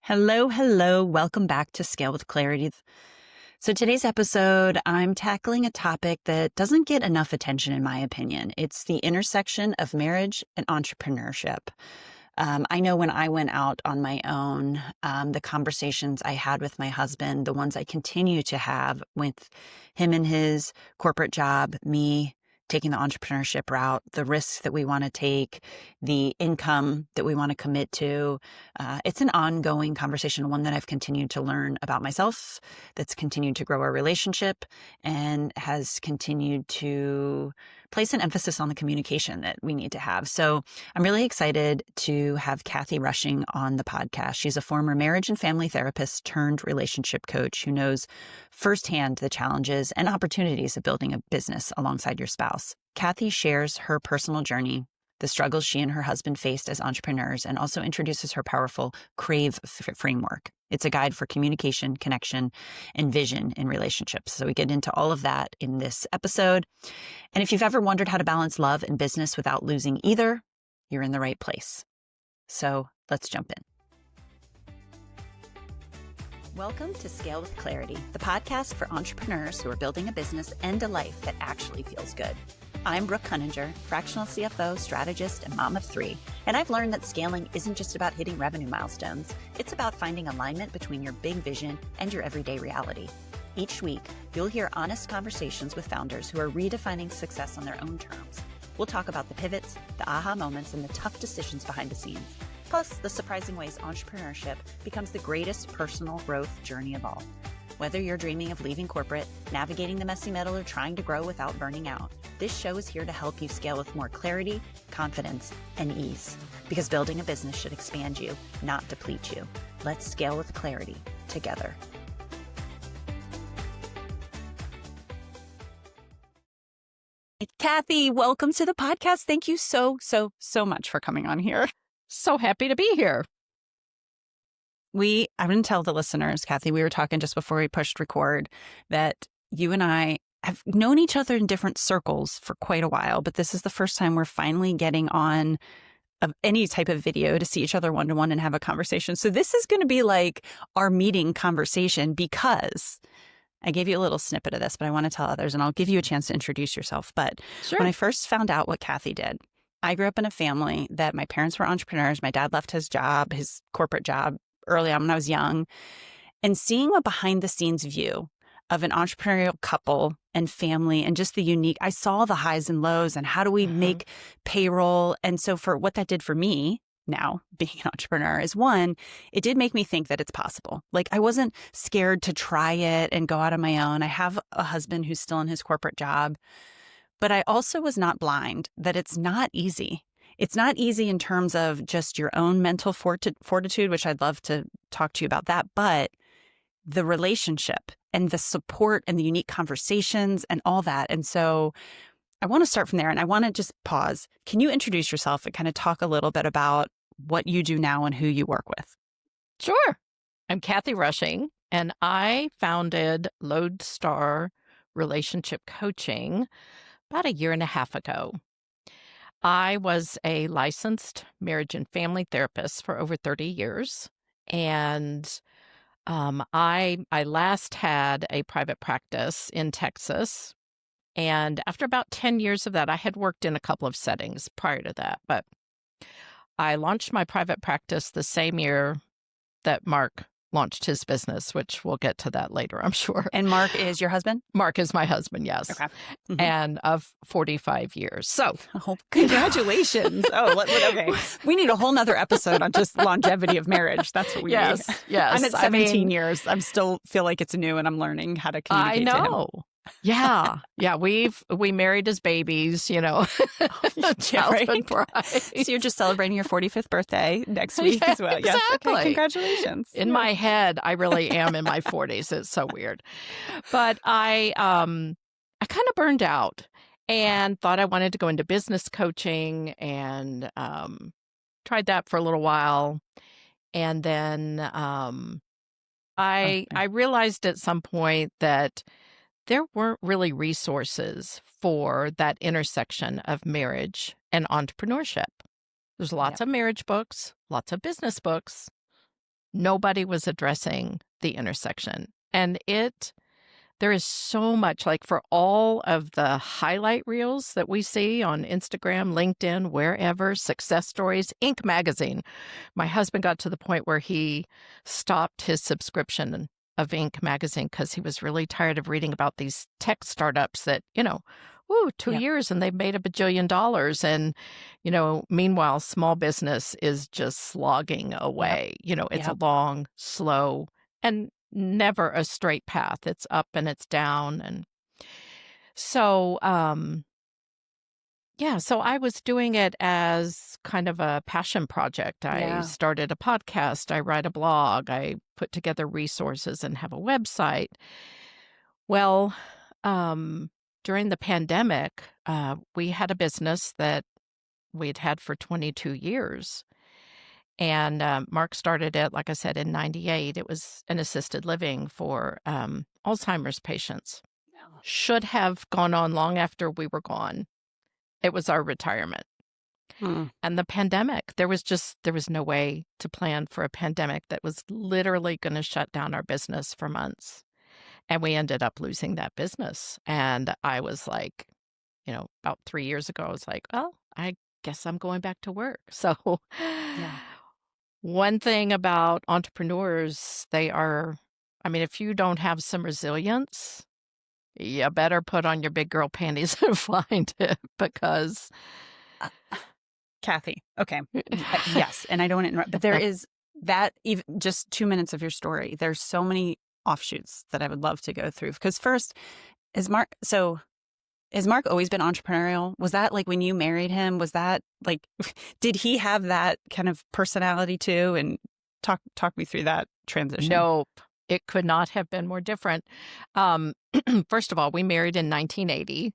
Hello, hello. Welcome back to Scale with Clarity. So today's episode, I'm tackling a topic that doesn't get enough attention, in my opinion. It's the intersection of marriage and entrepreneurship. I know when I went out on my own, the conversations I had with my husband, the ones I continue to have with him and his corporate job, me taking the entrepreneurship route, the risks that we want to take, the income that we want to commit to. It's an ongoing conversation, one that I've continued to learn about myself, that's continued to grow our relationship, and has continued to place an emphasis on the communication that we need to have. So I'm really excited to have Kathy Rushing on the podcast. She's a former marriage and family therapist turned relationship coach who knows firsthand the challenges and opportunities of building a business alongside your spouse. Kathy shares her personal journey, the struggles she and her husband faced as entrepreneurs, and also introduces her powerful CRAVE framework. It's a guide for communication, connection, and vision in relationships. So we get into all of that in this episode. And if you've ever wondered how to balance love and business without losing either, you're in the right place. So let's jump in. Welcome to Scale with Clarity, the podcast for entrepreneurs who are building a business and a life that actually feels good. I'm Brooke Cunninger, fractional CFO, strategist, and mom of three. And I've learned that scaling isn't just about hitting revenue milestones. It's about finding alignment between your big vision and your everyday reality. Each week, you'll hear honest conversations with founders who are redefining success on their own terms. We'll talk about the pivots, the aha moments, and the tough decisions behind the scenes. Plus, the surprising ways entrepreneurship becomes the greatest personal growth journey of all. Whether you're dreaming of leaving corporate, navigating the messy middle, or trying to grow without burning out, this show is here to help you scale with more clarity, confidence, and ease. Because building a business should expand you, not deplete you. Let's scale with clarity together. Kathy, welcome to the podcast. Thank you so much for coming on here. So happy to be here. I'm going to tell the listeners, Kathy, we were talking just before we pushed record that you and I have known each other in different circles for quite a while, but this is the first time we're finally getting on any type of video to see each other one-to-one and have a conversation. So this is going to be like our meeting conversation because I gave you a little snippet of this, but I want to tell others and I'll give you a chance to introduce yourself. But Sure. When I first found out what Kathy did, I grew up in a family that my parents were entrepreneurs. My dad left his job, his corporate job, early on when I was young, and seeing a behind the scenes view of an entrepreneurial couple and family and just the unique, I saw the highs and lows and how do we make payroll. And so for what that did for me now being an entrepreneur is one, it did make me think that it's possible. Like I wasn't scared to try it and go out on my own. I have a husband who's still in his corporate job, but I also was not blind that it's not easy. It's not easy in terms of just your own mental fortitude, which I'd love to talk to you about that, but the relationship and the support and the unique conversations and all that. And so I want to start from there and I want to just pause. Can you introduce yourself and kind of talk a little bit about what you do now and who you work with? Sure. I'm Kathy Rushing, and I founded Lodestar Relationship Coaching about a year and a half ago. I was a licensed marriage and family therapist for over 30 years. And I last had a private practice in Texas. And after about 10 years of that, I had worked in a couple of settings prior to that. But I launched my private practice the same year that Mark launched his business, which we'll get to that later, I'm sure. And Mark is your husband? Mark is my husband, yes. Okay. And of 45 years. So congratulations. Okay. We need a whole nother episode on just longevity of marriage. That's what we need. Yes. I'm at 17 years. I'm still feel like it's new and I'm learning how to communicate to him. I know. Yeah. We married as babies, childhood bride. So you're just celebrating your 45th birthday next week as well. Yes. Exactly. Okay, congratulations. In my head, I really am in my 40s. It's so weird. But I kind of burned out and thought I wanted to go into business coaching and tried that for a little while. And then I realized at some point that there weren't really resources for that intersection of marriage and entrepreneurship. There's lots of marriage books, lots of business books, Nobody was addressing the intersection. And there is so much, like for all of the highlight reels that we see on Instagram, LinkedIn, wherever, success stories, Inc. magazine. My husband got to the point where he stopped his subscription of Inc. magazine because he was really tired of reading about these tech startups that, 2 Yep. years and they've made $1 billion. And, meanwhile, small business is just slogging Yep. away. It's a Yep. long, slow, and never a straight path. It's up and it's down. And so, so I was doing it as kind of a passion project. I Yeah. started a podcast, I write a blog, I put together resources and have a website. Well, during the pandemic, we had a business that we'd had for 22 years. And Mark started it, like I said, in 98. It was an assisted living for Alzheimer's patients. Should have gone on long after we were gone. It was our retirement. Mm. And the pandemic, there was no way to plan for a pandemic that was literally going to shut down our business for months. And we ended up losing that business. And I was like, about 3 years ago, I was like, well, I guess I'm going back to work. So Yeah. one thing about entrepreneurs, if you don't have some resilience, you better put on your big girl panties and find it because Uh, Kathy. Okay. Yes. And I don't want to interrupt, but there is that even just 2 minutes of your story. There's so many offshoots that I would love to go through. Because first, has Mark always been entrepreneurial? Was that like when you married him? Was that like, did he have that kind of personality too? And talk me through that transition. Nope. It could not have been more different. First of all, we married in 1980,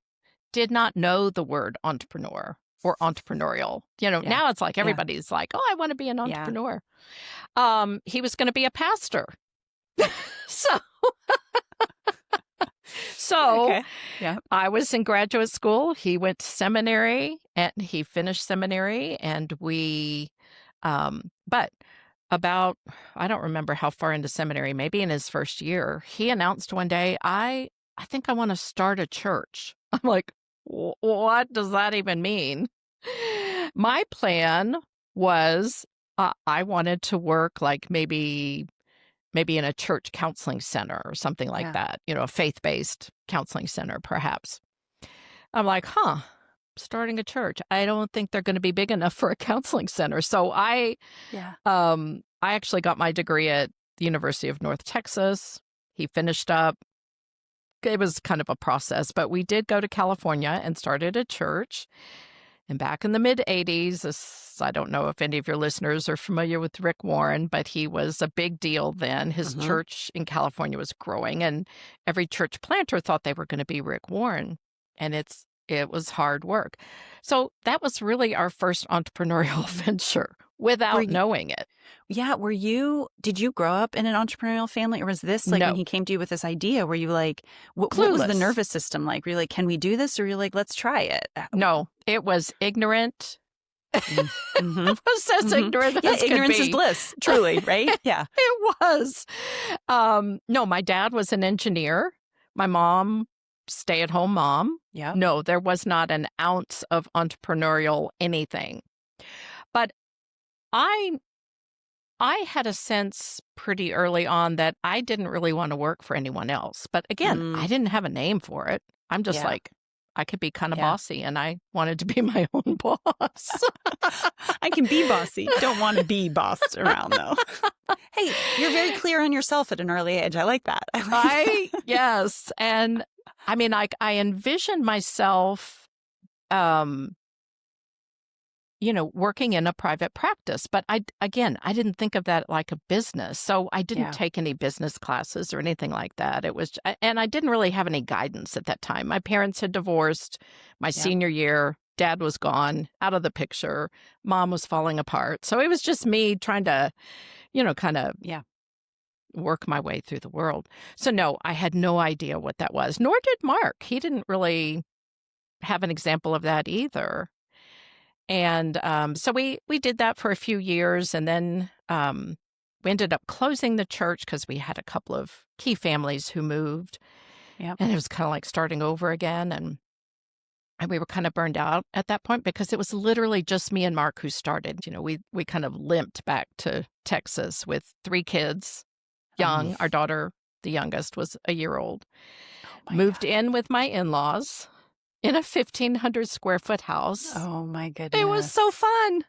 did not know the word entrepreneur or entrepreneurial. Now it's like everybody's like, oh, I want to be an entrepreneur. He was going to be a pastor. So Okay. Yeah. I was in graduate school. He went to seminary and he finished seminary. And but about, I don't remember how far into seminary, maybe in his first year, he announced one day, I think I want to start a church. I'm like, what does that even mean? My plan was I wanted to work like maybe in a church counseling center or something like that, a faith-based counseling center, perhaps. I'm like, starting a church. I don't think they're going to be big enough for a counseling center. So I actually got my degree at the University of North Texas. He finished up. It was kind of a process, but we did go to California and started a church. And back in the mid-'80s, I don't know if any of your listeners are familiar with Rick Warren, but he was a big deal then. His church in California was growing, and every church planter thought they were going to be Rick Warren. And it was hard work. So that was really our first entrepreneurial venture without knowing it. Yeah. Did you grow up in an entrepreneurial family, or was this like when he came to you with this idea, were you like, what was the nervous system like? Were you like, can we do this? Or you're like, let's try it? No, it was ignorant. It was as ignorant as ignorance could be. is bliss, truly, right? Yeah. It was. No, my dad was an engineer. My mom, stay-at-home mom. Yeah. No, there was not an ounce of entrepreneurial anything. But I had a sense pretty early on that I didn't really want to work for anyone else. But again, I didn't have a name for it. I'm just like, I could be kind of bossy, and I wanted to be my own boss. I can be bossy. Don't want to be bossed around, though. Hey, you're very clear on yourself at an early age. I like that. Yes. And I mean, I envisioned myself, working in a private practice. But I didn't think of that like a business. So I didn't take any business classes or anything like that. And I didn't really have any guidance at that time. My parents had divorced my senior year. Dad was gone, out of the picture. Mom was falling apart. So it was just me trying to, kind of work my way through the world. So no, I had no idea what that was, nor did Mark. He didn't really have an example of that either. And so we did that for a few years, and then We ended up closing the church because we had a couple of key families who moved. Yep. And it was kind of like starting over again. And we were kind of burned out at that point because it was literally just me and Mark who started. We kind of limped back to Texas with 3 kids, young. Our daughter, the youngest, was a year old. Oh my Moved God. in with my in-laws in a 1,500 square foot house. Oh my goodness. It was so fun.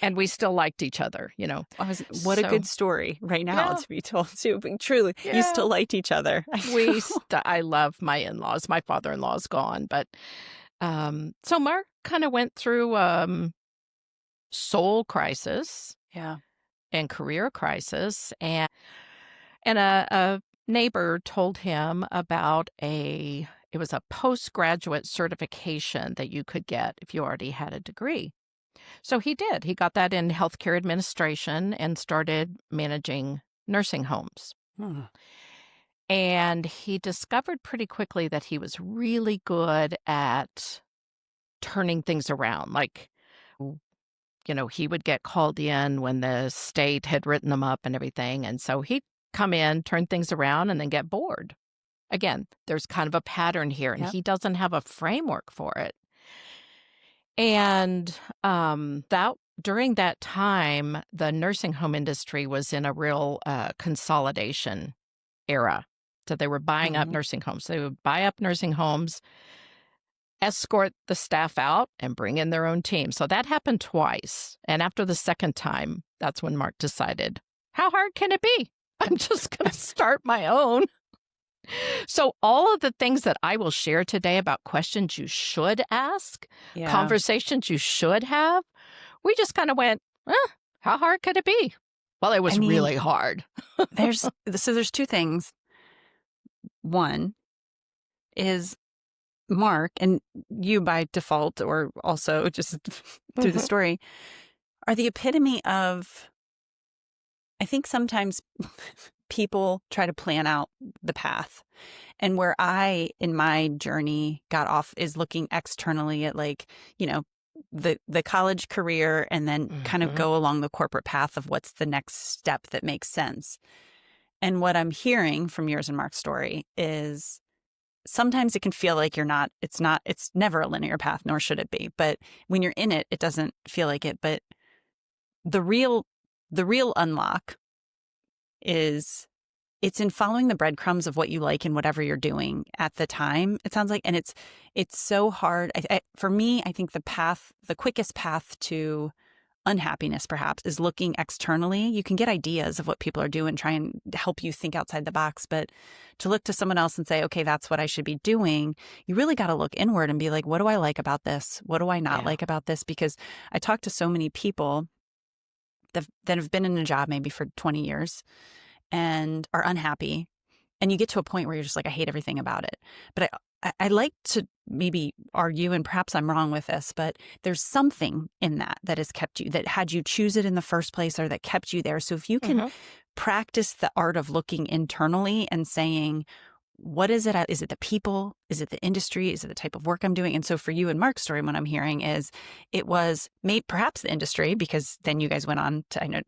And we still liked each other, What a So, good story right now yeah, to be told too. But truly, you yeah. still liked each other. I love my in-laws. My father-in-law's gone, but so Mark kind of went through soul crisis Yeah. and career crisis, and a neighbor told him about it was a postgraduate certification that you could get if you already had a degree. So he did. He got that in healthcare administration and started managing nursing homes. Hmm. And he discovered pretty quickly that he was really good at turning things around. Like, he would get called in when the state had written them up and everything. And so he'd come in, turn things around, and then get bored. Again, there's kind of a pattern here, and Yep. he doesn't have a framework for it. And during that time, the nursing home industry was in a real consolidation era. So they were buying up nursing homes. They would buy up nursing homes, escort the staff out, and bring in their own team. So that happened twice. And after the second time, that's when Mark decided, how hard can it be? I'm just going to start my own. So all of the things that I will share today about questions you should ask, Yeah. conversations you should have, we just kind of went, how hard could it be? Well, it was really hard. There's 2 things. One is Mark, and you by default, or also just through the story, are the epitome of, I think sometimes people try to plan out the path. And where I, in my journey, got off is looking externally at the college career, and then kind of go along the corporate path of what's the next step that makes sense. And what I'm hearing from yours and Mark's story is sometimes it can feel like it's never a linear path, nor should it be. But when you're in it, it doesn't feel like it. But the real unlock is it's in following the breadcrumbs of what you like and whatever you're doing at the time, it sounds like. And it's so hard. For me, I think the quickest path to unhappiness perhaps is looking externally. You can get ideas of what people are doing, try and help you think outside the box, but to look to someone else and say, okay, that's what I should be doing, you really got to look inward and be like, what do I like about this? What do I not like about this? Because I talk to so many people that have been in a job maybe for 20 years and are unhappy. And you get to a point where you're just like, I hate everything about it. But I like to maybe argue, and perhaps I'm wrong with this, but there's something in that has kept you, that had you choose it in the first place, or that kept you there. So if you can practice the art of looking internally and saying, what is it? Is it the people? Is it the industry? Is it the type of work I'm doing? And so for you and Mark's story, what I'm hearing is it was perhaps the industry, because then you guys went on to,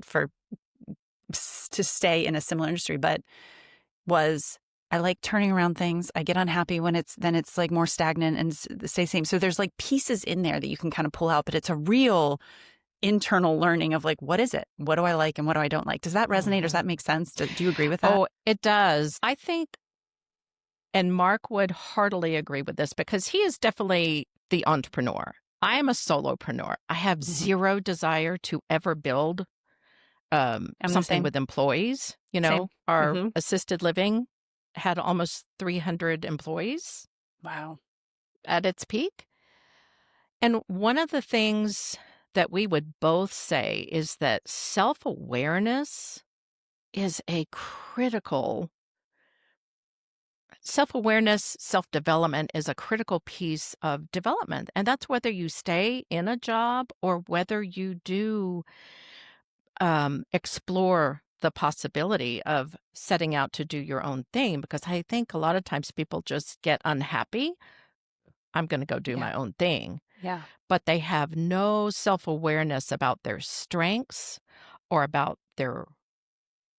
to stay in a similar industry, but I like turning around things. I get unhappy when it's like more stagnant and stay same. So there's like pieces in there that you can kind of pull out, but it's a real internal learning of like, what is it? What do I like and what do I don't like? Does that resonate? Does that make sense? Do you agree with that? Oh, it does. I think, and Mark would heartily agree with this, because he is definitely the entrepreneur. I am a solopreneur. I have zero desire to ever build something with employees. Our assisted living had almost 300 employees. Wow. At its peak. And one of the things that we would both say is that self-awareness, self-development is a critical piece of development. And that's whether you stay in a job or whether you do explore the possibility of setting out to do your own thing, because I think a lot of times people just get unhappy. I'm going to go do my own thing. Yeah. but they have no self-awareness about their strengths or about their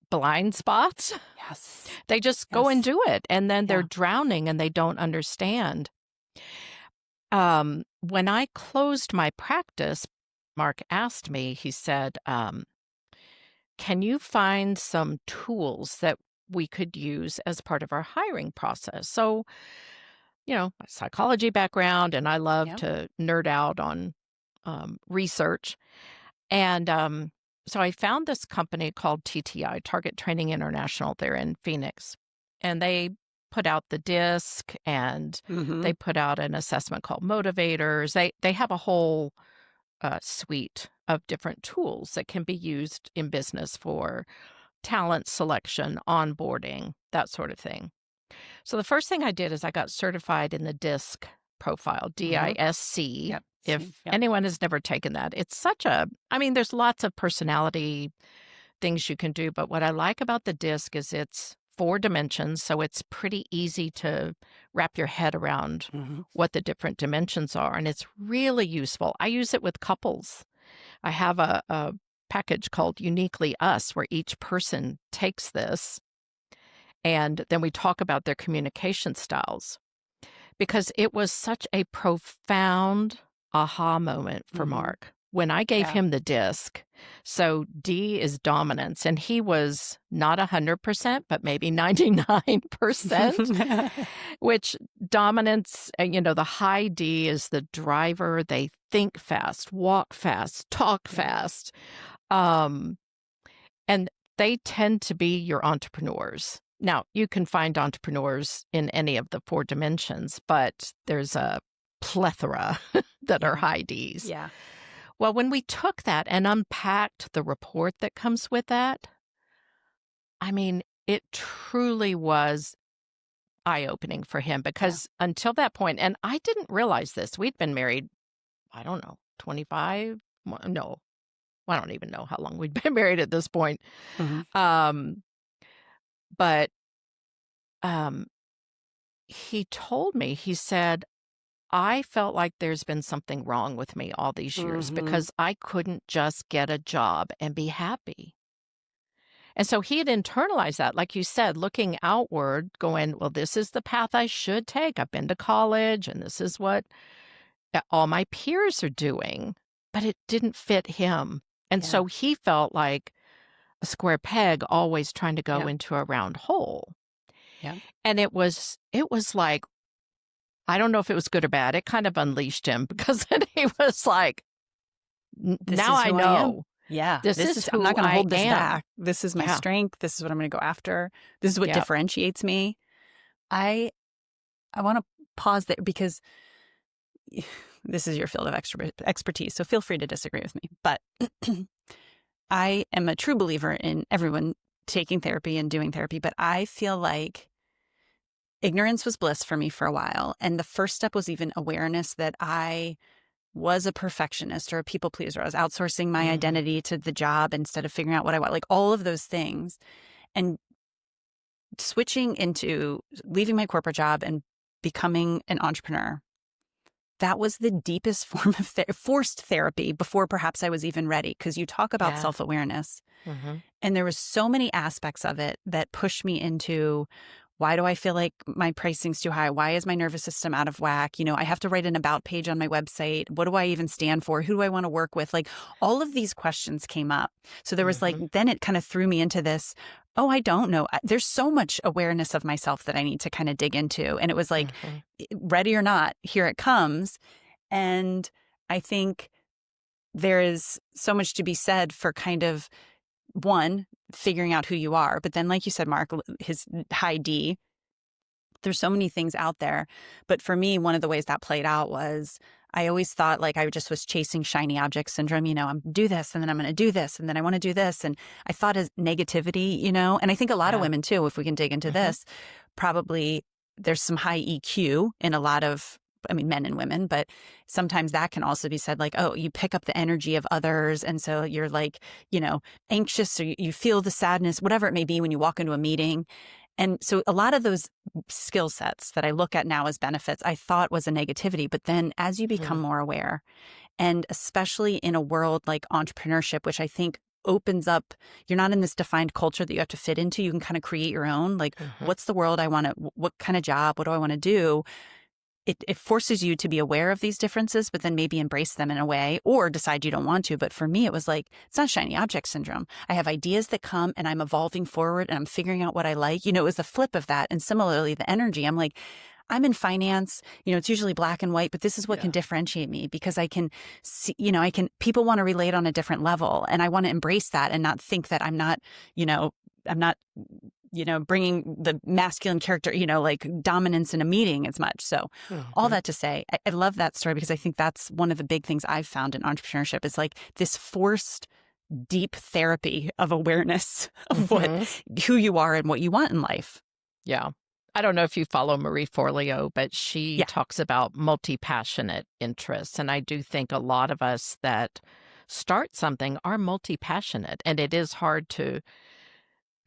blind spots. Yes. They just go and Yes. do it, and then they're Yeah. drowning and they don't understand. When I closed my practice, Mark asked me, he said, can you find some tools that we could use as part of our hiring process? So, my psychology background, and I love Yeah. to nerd out on research. And so I found this company called TTI, Target Training International. They're in Phoenix. And they put out the DISC, and Mm-hmm. they put out an assessment called Motivators. They have a whole suite of different tools that can be used in business for talent selection, onboarding, that sort of thing. So the first thing I did is I got certified in the DISC profile, Mm-hmm. DISC. Yep. See. If Yep. anyone has never taken that, it's there's lots of personality things you can do, but what I like about the DISC is it's 4 dimensions, so it's pretty easy to wrap your head around Mm-hmm. what the different dimensions are, and it's really useful. I use it with couples. I have a package called Uniquely Us, where each person takes this, and then we talk about their communication styles, because it was such a profound aha moment for Mm-hmm. Mark when I gave Yeah. him the disc. So D is dominance, and he was not 100%, but maybe 99%, which dominance, the high D is the driver. They think fast, walk fast, talk Yeah. fast. And they tend to be your entrepreneurs. Now, you can find entrepreneurs in any of the 4 dimensions, but there's a plethora that are Yeah. high Ds. Yeah. Well, when we took that and unpacked the report that comes with that, it truly was eye-opening for him, because until that point, and I didn't realize this, we'd been married, I don't know, 25? No, I don't even know how long we'd been married at this point. Mm-hmm. But he told me, he said, I felt like there's been something wrong with me all these years Mm-hmm. because I couldn't just get a job and be happy. And so he had internalized that, like you said, looking outward, going, well, this is the path I should take. I've been to college, and this is what all my peers are doing, but it didn't fit him. And Yeah. so he felt like a square peg always trying to go Yeah. into a round hole. Yeah. And it was like, I don't know if it was good or bad. It kind of unleashed him, because then he was like, now I know. Yeah. This is I'm who not going to I hold this am. back. This is my Yeah. strength. This is what I'm going to go after. This is what Yep. differentiates me. I want to pause there, because this is your field of expertise, so feel free to disagree with me. But I am a true believer in everyone taking therapy and doing therapy, but I feel like ignorance was bliss for me for a while. And the first step was even awareness that I was a perfectionist or a people pleaser. I was outsourcing my Mhm. identity to the job instead of figuring out what I want, like all of those things. And switching into leaving my corporate job and becoming an entrepreneur, that was the deepest form of forced therapy before perhaps I was even ready. Because you talk about Yeah. self-awareness, Mhm. and there was so many aspects of it that pushed me into, why do I feel like my pricing's too high? Why is my nervous system out of whack? I have to write an about page on my website. What do I even stand for? Who do I want to work with? Like, all of these questions came up. So there was then it kind of threw me into this, oh, I don't know. There's so much awareness of myself that I need to kind of dig into. And it was like, ready or not, here it comes. And I think there is so much to be said for kind of, one, figuring out who you are. But then, like you said, Mark, his high D, there's so many things out there. But for me, one of the ways that played out was, I always thought like I just was chasing shiny object syndrome. I'm do this, and then I'm going to do this, and then I want to do this. And I thought as negativity, and I think a lot of women too, if we can dig into this, probably there's some high EQ in a lot of, men and women, but sometimes that can also be said like, oh, you pick up the energy of others. And so you're like, anxious, or you feel the sadness, whatever it may be when you walk into a meeting. And so a lot of those skill sets that I look at now as benefits, I thought was a negativity. But then as you become more aware, and especially in a world like entrepreneurship, which I think opens up, you're not in this defined culture that you have to fit into. You can kind of create your own, like, what's the world I want to, what kind of job, what do I want to do? It forces you to be aware of these differences, but then maybe embrace them in a way or decide you don't want to. But for me, it was like, it's not shiny object syndrome. I have ideas that come and I'm evolving forward and I'm figuring out what I like. You know, it was the flip of that. And similarly, the energy, I'm like, I'm in finance, you know, it's usually black and white, but this is what can differentiate me because I can see, you know, people want to relate on a different level and I want to embrace that and not think that I'm not, bringing the masculine character, you know, like dominance in a meeting as much. So all that to say, I love that story because I think that's one of the big things I've found in entrepreneurship is like this forced deep therapy of awareness of who you are and what you want in life. Yeah. I don't know if you follow Marie Forleo, but she talks about multi-passionate interests. And I do think a lot of us that start something are multi-passionate, and it is hard to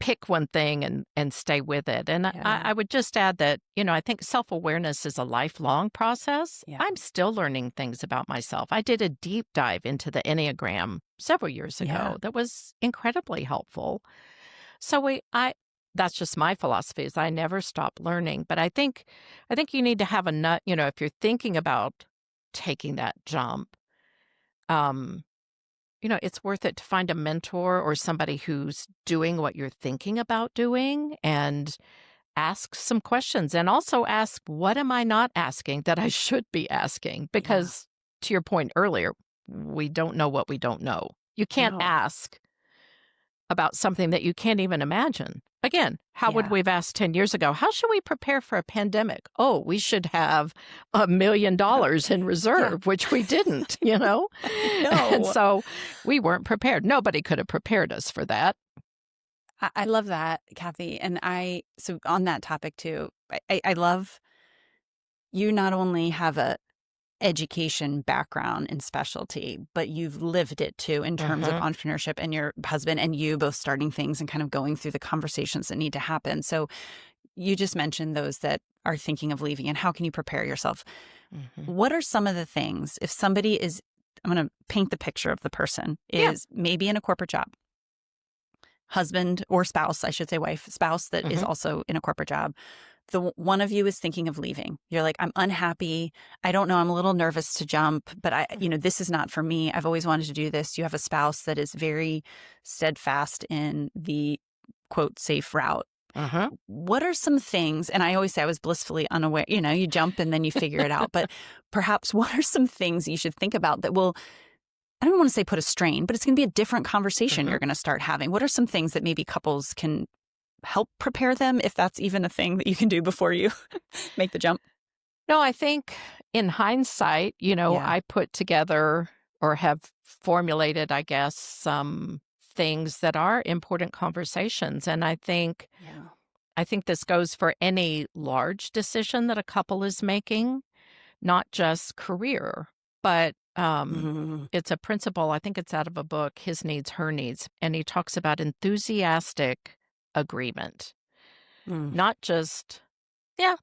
pick one thing and stay with it. And I would just add that, you know, I think self-awareness is a lifelong process. Yeah. I'm still learning things about myself. I did a deep dive into the Enneagram several years ago that was incredibly helpful. So that's just my philosophy is I never stop learning. But I think you need to have you know, if you're thinking about taking that jump, you know, it's worth it to find a mentor or somebody who's doing what you're thinking about doing and ask some questions and also ask, what am I not asking that I should be asking? Because to your point earlier, we don't know what we don't know. You can't ask about something that you can't even imagine. Again, how would we have asked 10 years ago? How should we prepare for a pandemic? Oh, we should have $1 million in reserve, which we didn't, you know? No. And so we weren't prepared. Nobody could have prepared us for that. I love that, Kathy. And so on that topic too, I love you not only have a education background and specialty, but you've lived it too in terms of entrepreneurship and your husband and you both starting things and kind of going through the conversations that need to happen. So you just mentioned those that are thinking of leaving and how can you prepare yourself? What are some of the things if somebody is, I'm going to paint the picture of the person, is maybe in a corporate job, husband or spouse, I should say spouse that is also in a corporate job. One of you is thinking of leaving. You're like, I'm unhappy. I don't know. I'm a little nervous to jump, but this is not for me. I've always wanted to do this. You have a spouse that is very steadfast in the quote safe route. What are some things, and I always say I was blissfully unaware, you know, you jump and then you figure it out, but perhaps what are some things you should think about that will, I don't want to say put a strain, but it's going to be a different conversation you're going to start having. What are some things that maybe couples can help prepare them, if that's even a thing that you can do before you make the jump? No, I think in hindsight, you know, I put together or have formulated, I guess, some things that are important conversations. And I think this goes for any large decision that a couple is making, not just career, but it's a principle. I think it's out of a book, His Needs, Her Needs. And he talks about enthusiastic agreement, not just,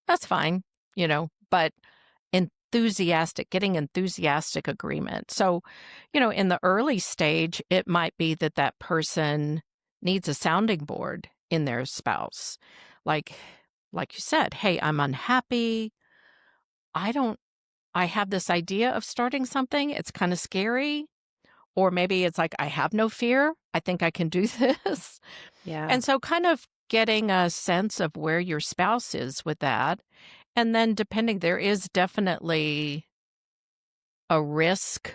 that's fine, you know, but getting enthusiastic agreement. So, you know, in the early stage, it might be that person needs a sounding board in their spouse. Like you said, hey, I'm unhappy. I have this idea of starting something. It's kind of scary. Or maybe it's like, I have no fear. I think I can do this. And so kind of getting a sense of where your spouse is with that. And then there is definitely a risk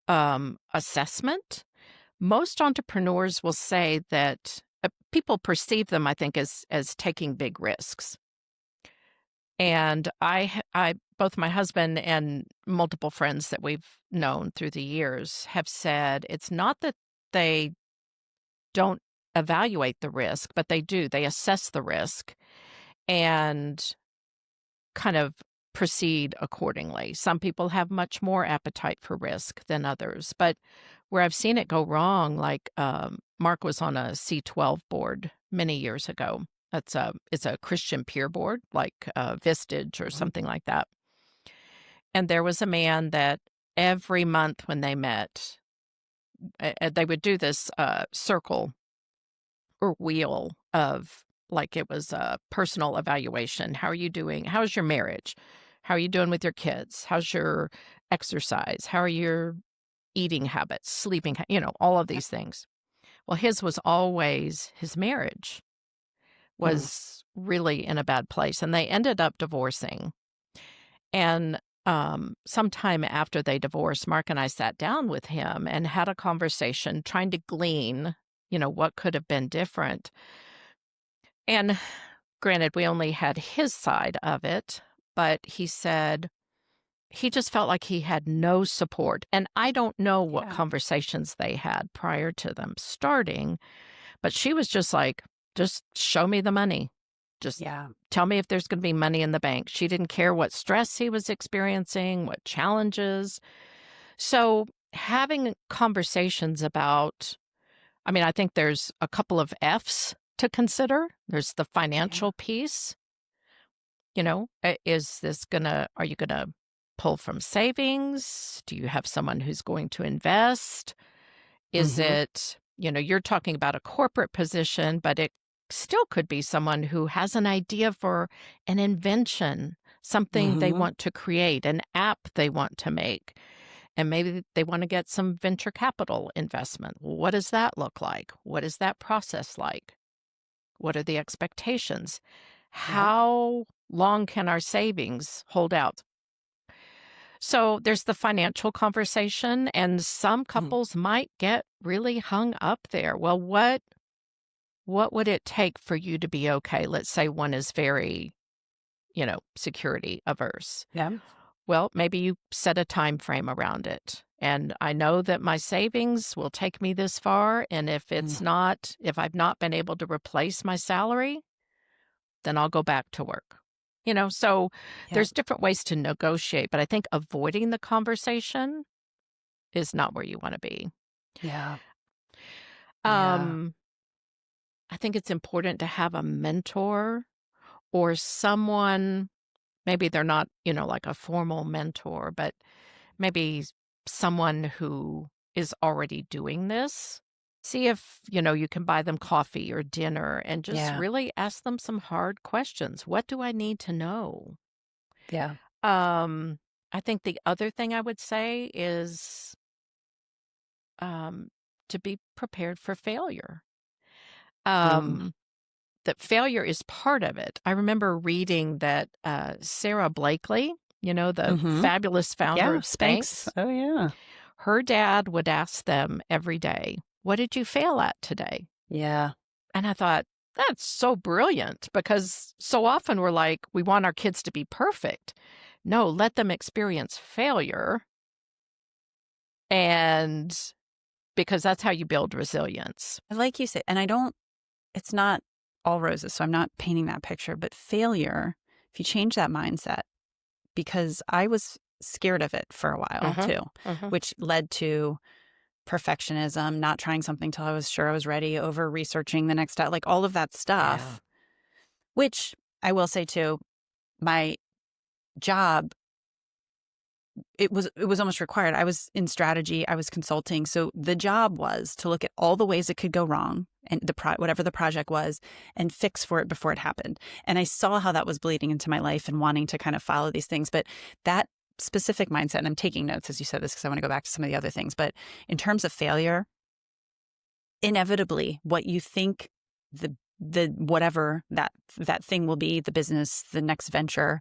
assessment. Most entrepreneurs will say that people perceive them, I think, as taking big risks. And I both my husband and multiple friends that we've known through the years have said it's not that they don't evaluate the risk, but they do. They assess the risk and kind of proceed accordingly. Some people have much more appetite for risk than others, but where I've seen it go wrong, like Mark was on a C12 board many years ago, It's a Christian peer board, like Vistage or Mhm. something like that. And there was a man that every month when they met, they would do this circle or wheel of, like, it was a personal evaluation. How are you doing? How's your marriage? How are you doing with your kids? How's your exercise? How are your eating habits, sleeping, all of Yep. these things. Well, his was always his marriage Mm. was really in a bad place, and they ended up divorcing. And sometime after they divorced, Mark and I sat down with him and had a conversation trying to glean, what could have been different. And granted, we only had his side of it, but he said he just felt like he had no support. And I don't know what Yeah. conversations they had prior to them starting, but she was just like, just show me the money. Just Yeah. tell me if there's going to be money in the bank. She didn't care what stress he was experiencing, what challenges. So having conversations about, I mean, I think there's a couple of F's to consider. There's the Yeah. financial piece. Is this are you going to pull from savings? Do you have someone who's going to invest? Is Mhm. it, you're talking about a corporate position, but it still could be someone who has an idea for an invention, something they Mhm. want to create, an app they want to make, and maybe they want to get some venture capital investment. What does that look like? What is that process like? What are the expectations? Yep. How long can our savings hold out? So there's the financial conversation, and some Mhm. couples might get really hung up there. Well, what would it take for you to be okay? Let's say one is very, security averse. Yep. Well, maybe you set a time frame around it. And I know that my savings will take me this far, and Mm. if I've not been able to replace my salary, then I'll go back to work. So Yep. there's different ways to negotiate, but I think avoiding the conversation is not where you wanna be. Yeah. Yeah. Um, I think it's important to have a mentor or someone, maybe they're not, like a formal mentor, but maybe someone who is already doing this. See if, you can buy them coffee or dinner and just Yeah. really ask them some hard questions. What do I need to know? Yeah. Um, I think the other thing I would say is, um, to be prepared for failure. Mm. Um, that failure is part of it. I remember reading that, Sarah Blakely, the Mhm. fabulous founder Yeah, of Spanx. Spanx, Oh, yeah. her dad would ask them every day, "What did you fail at today?" Yeah. And I thought, "That's so brilliant," because so often we're like, we want our kids to be perfect. No, let them experience failure, and because that's how you build resilience. Like you said, and it's not all roses, so I'm not painting that picture, but failure, if you change that mindset, because I was scared of it for a while Mhm, too, mhm. which led to perfectionism, not trying something till I was sure I was ready, over researching the next step, like all of that Yeah. stuff, which I will say too, my job, it was almost required. I was in strategy, I was consulting. So the job was to look at all the ways it could go wrong and whatever the project was, and fix for it before it happened. And I saw how that was bleeding into my life and wanting to kind of follow these things. But that specific mindset, and I'm taking notes as you said this because I want to go back to some of the other things. But in terms of failure, inevitably what you think the whatever that thing will be, the business, the next venture,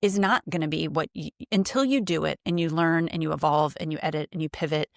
is not going to be what until you do it and you learn and you evolve and you edit and you pivot.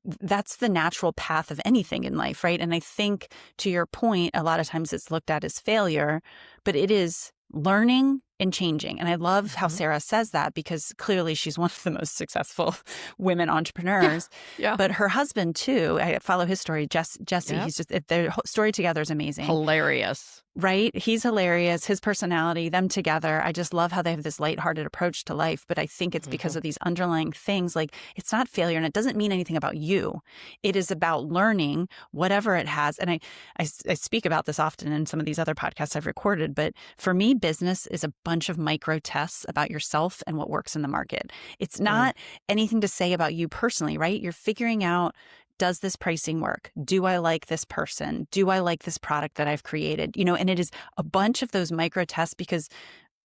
That's the natural path of anything in life, right? And I think, to your point, a lot of times it's looked at as failure, but it is learning and changing. And I love how Sarah says that, because clearly she's one of the most successful women entrepreneurs. Yeah. But her husband too, I follow his story, Jesse, Yep. he's just, their story together is amazing. Hilarious. Right? He's hilarious. His personality, them together. I just love how they have this lighthearted approach to life. But I think it's because of these underlying things. Like, it's not failure, and it doesn't mean anything about you. It is about learning whatever it has. And I speak about this often in some of these other podcasts I've recorded. But for me, business is a bunch of micro tests about yourself and what works in the market. It's not anything to say about you personally, right? You're figuring out, does this pricing work? Do I like this person? Do I like this product that I've created? And it is a bunch of those micro tests, because,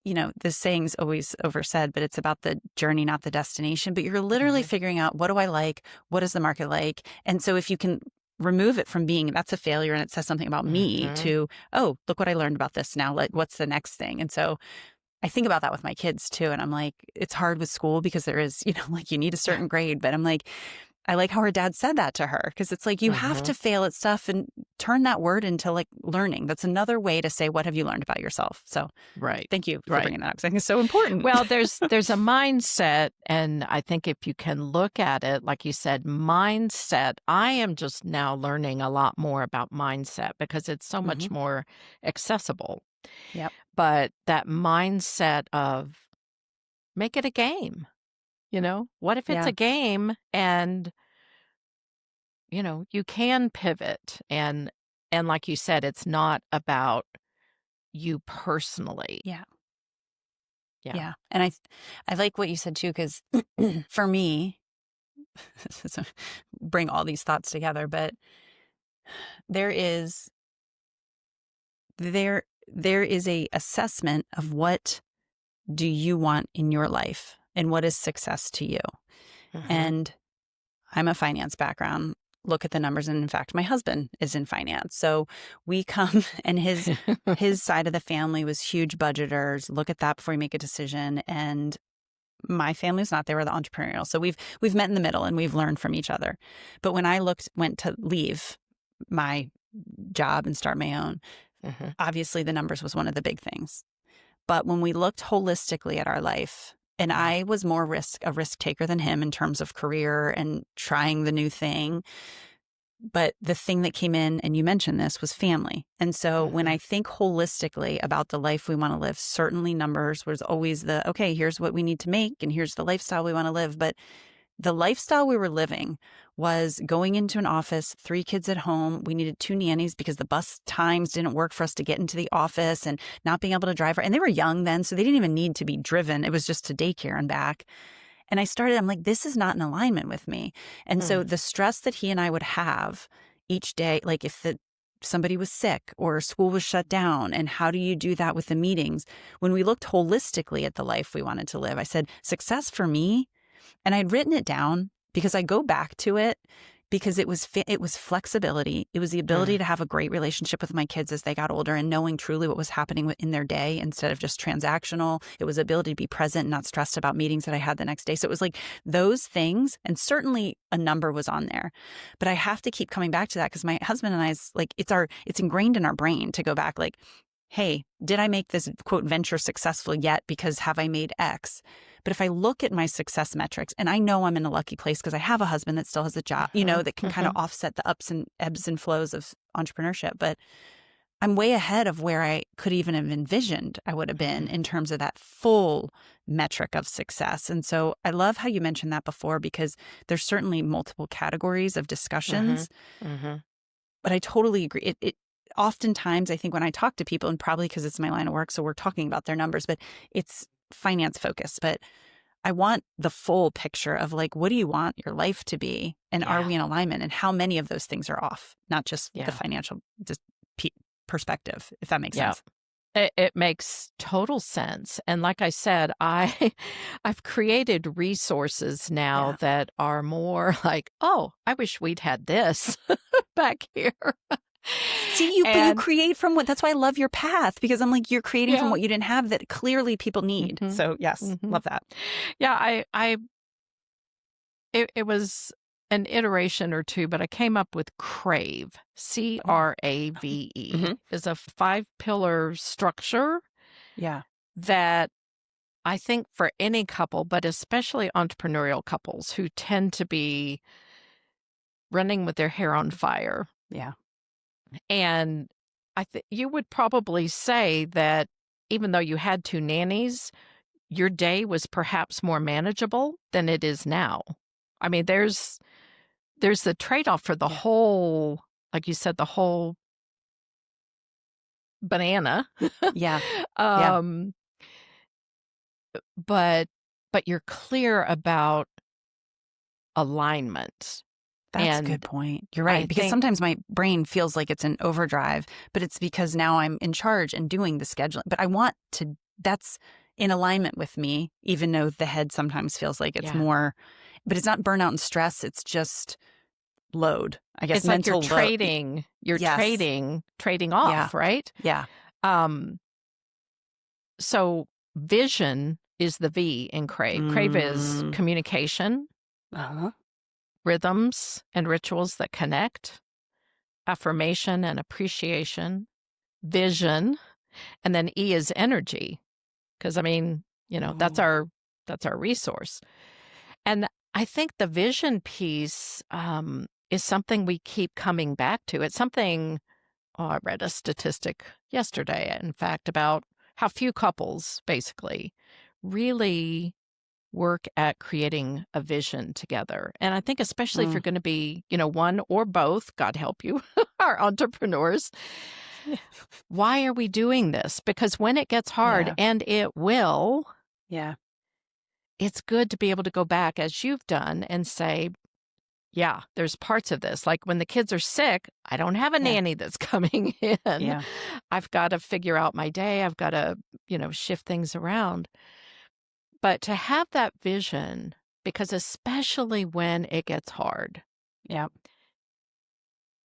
this saying's always oversaid, but it's about the journey, not the destination. But you're literally figuring out, what do I like? What is the market like? And so if you can remove it from being, that's a failure and it says something about me, to, oh, look what I learned about this now. Like, what's the next thing? And so I think about that with my kids too. And I'm like, it's hard with school because there is, like, you need a certain grade, but I'm like, I like how her dad said that to her, because it's like, you have to fail at stuff and turn that word into like learning. That's another way to say, what have you learned about yourself? So thank you for bringing that up, because I think it's so important. Well, there's a mindset, and I think if you can look at it, like you said, mindset, I am just now learning a lot more about mindset because it's so much more accessible. Yep. But that mindset of make it a game. What if it's a game and, you can pivot and like you said, it's not about you personally. Yeah. Yeah. Yeah. And I like what you said too, because for me, so bring all these thoughts together, but there is a assessment of what do you want in your life and what is success to you. And I'm a finance background. Look at the numbers. And in fact, my husband is in finance. So we come, and his side of the family was huge budgeters. Look at that before you make a decision. And my family's not. They were the entrepreneurial. So we've met in the middle and we've learned from each other. But when I went to leave my job and start my own, obviously the numbers was one of the big things. But when we looked holistically at our life, and I was more a risk taker than him in terms of career and trying the new thing. But the thing that came in, and you mentioned this, was family. And so when I think holistically about the life we want to live, certainly numbers was always okay, here's what we need to make and here's the lifestyle we want to live. But the lifestyle we were living was going into an office, 3 kids at home. We needed 2 nannies because the bus times didn't work for us to get into the office, and not being able to drive. And they were young then, so they didn't even need to be driven. It was just to daycare and back. And I'm like, this is not in alignment with me. And so the stress that he and I would have each day, like if somebody was sick or school was shut down, and how do you do that with the meetings? When we looked holistically at the life we wanted to live, I said, success for me. And I'd written it down because I go back to it because it was flexibility. It was the ability to have a great relationship with my kids as they got older and knowing truly what was happening in their day instead of just transactional. It was ability to be present and not stressed about meetings that I had the next day. So it was like those things, and certainly a number was on there. But I have to keep coming back to that because my husband and I's like, it's ingrained in our brain to go back like, hey, did I make this quote venture successful yet? Because have I made X? But if I look at my success metrics, and I know I'm in a lucky place because I have a husband that still has a job, that can kind of offset the ebbs and flows of entrepreneurship. But I'm way ahead of where I could even have envisioned I would have been in terms of that full metric of success. And so I love how you mentioned that before, because there's certainly multiple categories of discussions. But I totally agree. It oftentimes, I think when I talk to people, and probably because it's my line of work, so we're talking about their numbers, but it's finance focused. But I want the full picture of like, what do you want your life to be? And are we in alignment? And how many of those things are off? Not just the financial perspective, if that makes sense. It makes total sense. And like I said, I've created resources now that are more like, oh, I wish we'd had this back here. See, but you create from that's why I love your path, because I'm like, you're creating from what you didn't have that clearly people need. So yes, love that. Yeah, it was an iteration or two, but I came up with CRAVE, CRAVE, is a 5-pillar structure. Yeah. that I think for any couple, but especially entrepreneurial couples who tend to be running with their hair on fire. Yeah. And you would probably say that even though you had two nannies, your day was perhaps more manageable than it is now. I mean, there's the trade-off for the Yeah. whole, like you said, the whole banana. Yeah. Yeah. um, but you're clear about alignment. That's a good And point. You're I right. Because think sometimes my brain feels like it's in overdrive, but it's because now I'm in charge and doing the scheduling. But I want to, that's in alignment with me, even though the head sometimes feels like it's yeah. more, but it's not burnout and stress. It's just load, I guess, It's like you're mental load. trading, Yes. trading Yeah. off, right? Yeah. So vision is the V in CRAVE. CRAVE is communication, Uh-huh. rhythms and rituals that connect, affirmation and appreciation, vision, and then E is energy. Because I mean, that's Oh. our resource. And I think the vision piece is something we keep coming back to. It's something, I read a statistic yesterday, in fact, about how few couples basically really work at creating a vision together. And I think especially if you're going to be, one or both, God help you, are entrepreneurs. Yeah. Why are we doing this? Because when it gets hard, Yeah. and it will, Yeah. it's good to be able to go back as you've done and say, yeah, there's parts of this. Like when the kids are sick, I don't have a Yeah. nanny that's coming in. Yeah. I've got to figure out my day. I've got to, shift things around. But to have that vision, because especially when it gets hard, Yeah.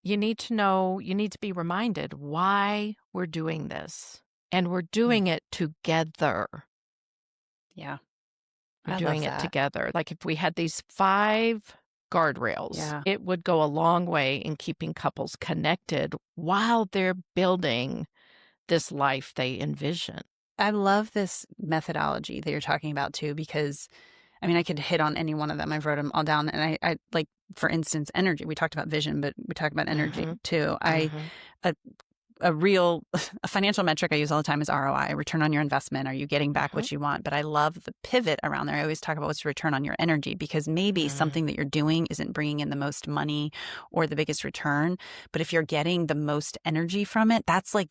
you need to be reminded why we're doing this. And we're doing it together. Yeah. We're I doing love it that. together. Like if we had these 5 guardrails, Yeah. it would go a long way in keeping couples connected while they're building this life they envision. I love this methodology that you're talking about too, because I mean, I could hit on any one of them. I've wrote them all down. And I like, for instance, energy. We talked about vision, but we talked about energy too. A real, a financial metric I use all the time is ROI, return on your investment. Are you getting back what you want? But I love the pivot around there. I always talk about what's the return on your energy, because maybe something that you're doing isn't bringing in the most money or the biggest return. But if you're getting the most energy from it, that's like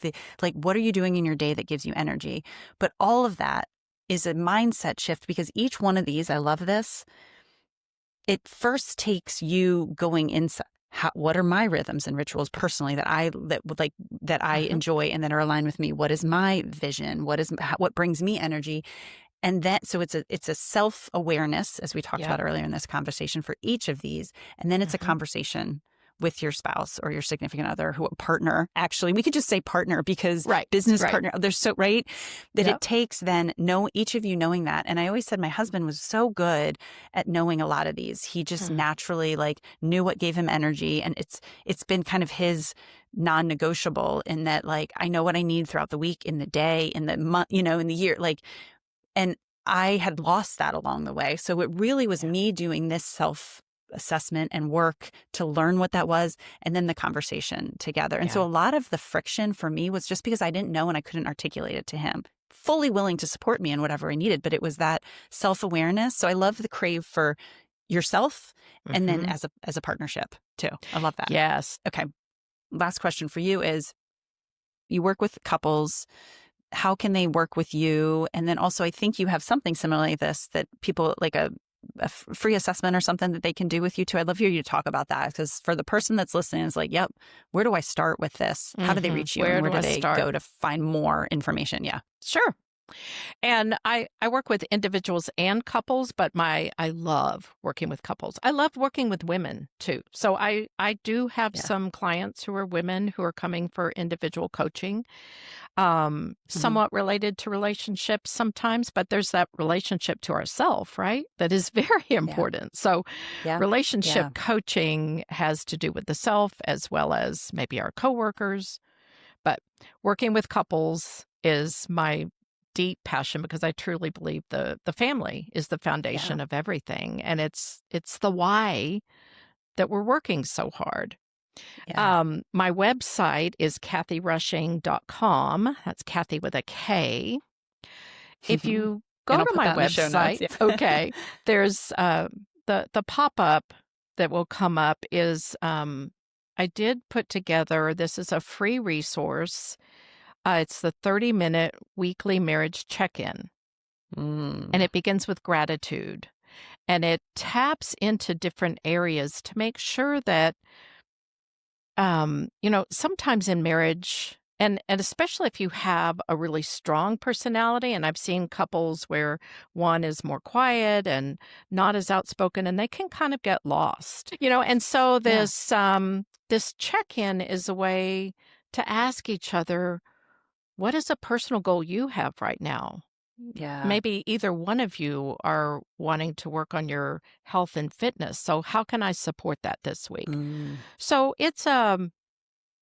what are you doing in your day that gives you energy? But all of that is a mindset shift, because each one of these, I love this. It first takes you going inside. What are my rhythms and rituals personally that I enjoy and that are aligned with me? What is my vision? What brings me energy? And that, so it's a self-awareness, as we talked about earlier in this conversation, for each of these. And then it's a conversation with your spouse or your significant other, partner. Actually, we could just say partner, because business partner, they're so right that it takes then each of you knowing that. And I always said my husband was so good at knowing a lot of these. He just naturally knew what gave him energy. And it's been kind of his non-negotiable, in that I know what I need throughout the week, in the day, in the month, in the year, and I had lost that along the way. So it really was me doing this self-assessment and work to learn what that was, and then the conversation together. And so a lot of the friction for me was just because I didn't know and I couldn't articulate it to him. Fully willing to support me in whatever I needed, but it was that self-awareness. So I love the CRAVE for yourself and then as a partnership too. I love that. Yes. Okay. Last question for you is, you work with couples. How can they work with you? And then also, I think you have something similar like this, that people a free assessment or something that they can do with you too. I'd love for you to talk about that, because for the person that's listening, it's yep, where do I start with this? How do they reach you? Where and where do do I they start? go to find more information? Yeah. Sure. And I work with individuals and couples, but I love working with couples. I love working with women too. So I do have some clients who are women who are coming for individual coaching, somewhat related to relationships sometimes, but there's that relationship to ourself, right? That is very important. So relationship coaching has to do with the self as well as maybe our coworkers, but working with couples is my deep passion because I truly believe the family is the foundation of everything. And it's the why that we're working so hard. Yeah. My website is kathyrushing.com. That's Kathy with a K. If you And go I'll to put my that in the show notes. website, okay, there's the pop-up that will come up is I did put together, this is a free resource. It's the 30-minute weekly marriage check-in, and it begins with gratitude. And it taps into different areas to make sure that, sometimes in marriage, and especially if you have a really strong personality, and I've seen couples where one is more quiet and not as outspoken, and they can kind of get lost, and so this check-in is a way to ask each other, what is a personal goal you have right now? Yeah. Maybe either one of you are wanting to work on your health and fitness. So how can I support that this week? So it's and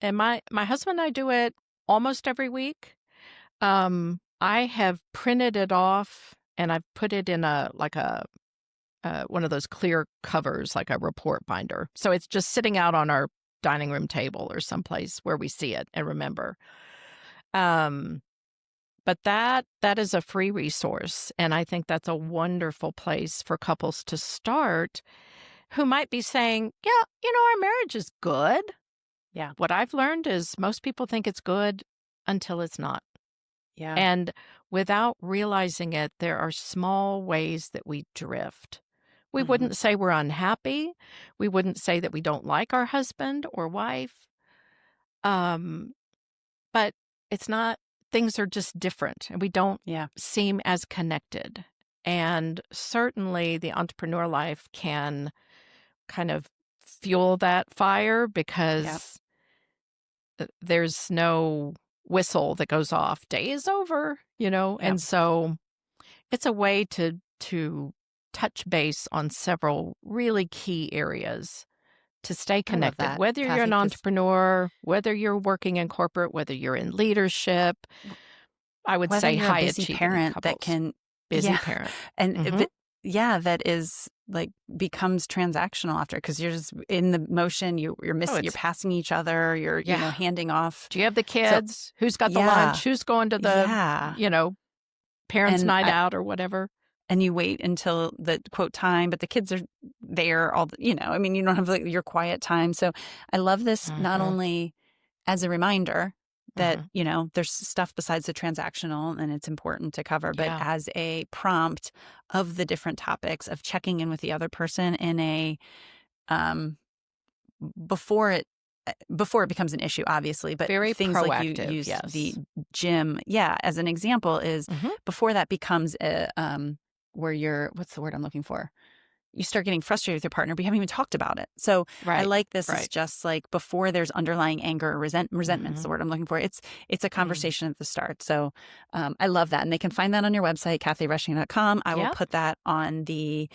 my husband and I do it almost every week. I have printed it off and I've put it in a one of those clear covers, like a report binder. So it's just sitting out on our dining room table or someplace where we see it and remember. But that is a free resource, and I think that's a wonderful place for couples to start who might be saying, yeah, our marriage is good. Yeah. What I've learned is most people think it's good until it's not. Yeah. And without realizing it, there are small ways that we drift. We wouldn't say we're unhappy. We wouldn't say that we don't like our husband or wife. But it's not, things are just different and we don't seem as connected. And certainly the entrepreneur life can kind of fuel that fire because there's no whistle that goes off. Day is over, and so it's a way to touch base on several really key areas to stay connected, whether you're an entrepreneur, whether you're working in corporate, whether you're in leadership. I would say high achieving parent couples. That can busy parent. And that is like becomes transactional after, because you're just in the motion, you're missing, you're passing each other, you're handing off. Do you have the kids? Who's got the lunch? Who's going to the parents' night out or whatever? And you wait until the quote time, but the kids are there all, you don't have your quiet time. So I love this not only as a reminder that, there's stuff besides the transactional and it's important to cover, but as a prompt of the different topics of checking in with the other person in a, before it becomes an issue, obviously, but very things proactive, like you use the gym, as an example is before that becomes a, where you're, what's the word I'm looking for? You start getting frustrated with your partner, but you haven't even talked about it. So I like this is just like before there's underlying anger or resentment's the word I'm looking for. It's a conversation at the start. So I love that. And they can find that on your website, kathyrushing.com. I will put that on the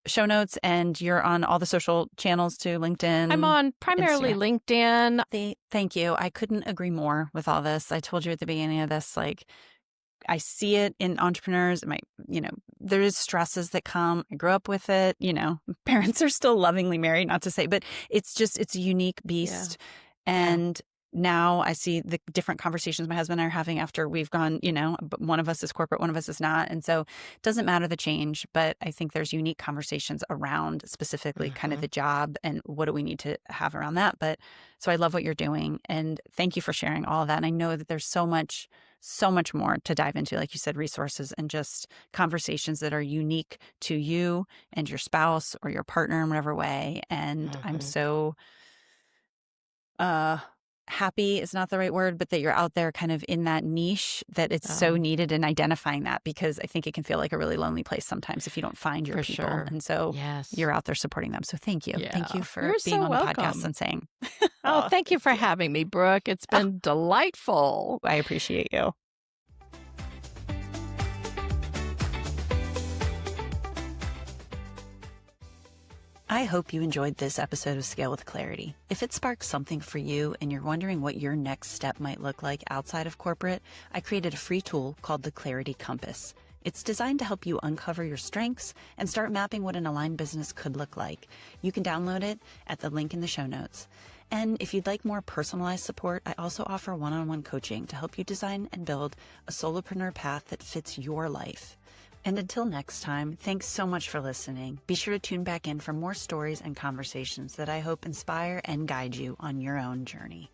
show notes, and you're on all the social channels too, LinkedIn. I'm on primarily LinkedIn. Thank you. I couldn't agree more with all this. I told you at the beginning of this, like, I see it in entrepreneurs. There is stresses that come. I grew up with it. Parents are still lovingly married, not to say, but it's a unique beast. And now I see the different conversations my husband and I are having after we've gone, but one of us is corporate, one of us is not. And so it doesn't matter the change, but I think there's unique conversations around specifically kind of the job and what do we need to have around that. But so I love what you're doing, and thank you for sharing all of that. And I know that there's so much more to dive into, like you said, resources and just conversations that are unique to you and your spouse or your partner in whatever way. And I'm so happy is not the right word, but that you're out there kind of in that niche that it's so needed, in identifying that, because I think it can feel like a really lonely place sometimes if you don't find your people. Sure. And so you're out there supporting them. So thank you. Thank you for You're being so on welcome. the podcast and saying. Thank you for having me, Brooke. It's been delightful. I appreciate you. I hope you enjoyed this episode of Scale with Clarity. If it sparked something for you and you're wondering what your next step might look like outside of corporate, I created a free tool called the Clarity Compass. It's designed to help you uncover your strengths and start mapping what an aligned business could look like. You can download it at the link in the show notes. And if you'd like more personalized support, I also offer one-on-one coaching to help you design and build a solopreneur path that fits your life. And until next time, thanks so much for listening. Be sure to tune back in for more stories and conversations that I hope inspire and guide you on your own journey.